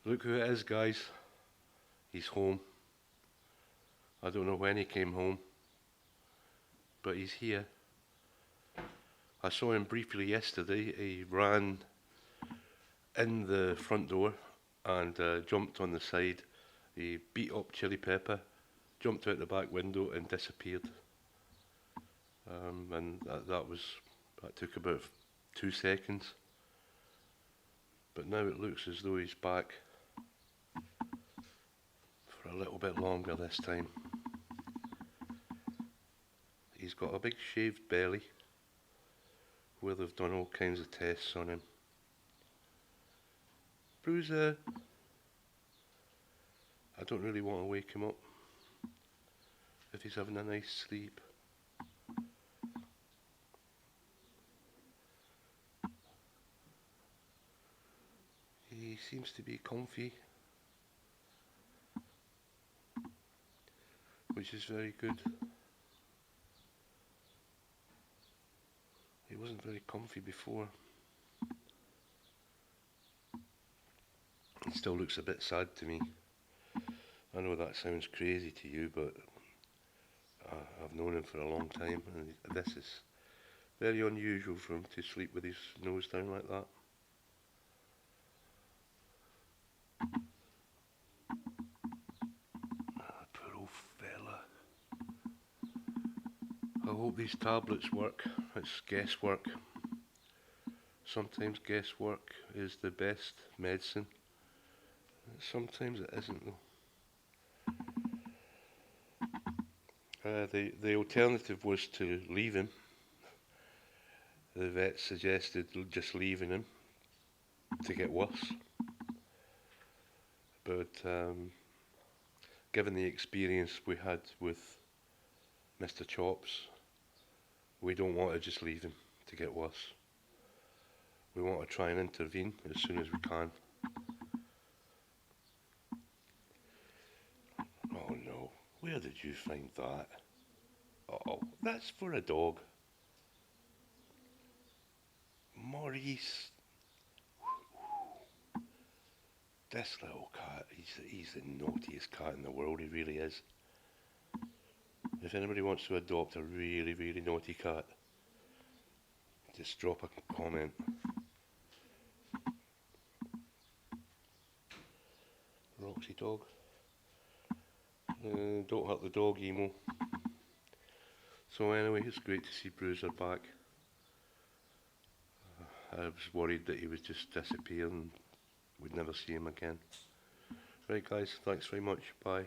Look who it is, guys. He's home. I don't know when he came home, but he's here. I saw him briefly yesterday. He ran in the front door and jumped on the side. He beat up Chili Pepper, jumped out the back window and disappeared. And that took about 2 seconds. But now it looks as though he's back for a little bit longer this time. He's got a big shaved belly where they've done all kinds of tests on him. Bruiser! I don't really want to wake him up if he's having a nice sleep. He seems to be comfy, which is very good. He wasn't very comfy before. He still looks a bit sad to me. I know that sounds crazy to you, but I've known him for a long time, and this is very unusual for him to sleep with his nose down like that. Poor old fella. I hope these tablets work. It's guesswork. Sometimes guesswork is the best medicine. Sometimes it isn't though. The alternative was to leave him. The vet suggested just leaving him to get worse. But given the experience we had with Mr. Chops, we don't want to just leave him to get worse. We want to try and intervene as soon as we can. Oh no, where did you find that? Oh, that's for a dog. Maurice. This little cat, he's the naughtiest cat in the world, he really is. If anybody wants to adopt a really, really naughty cat, just drop a comment. Roxy dog. Don't hurt the dog, emo. So anyway, it's great to see Bruiser back. I was worried that he would just disappear and we'd never see him again. Right guys, thanks very much, bye.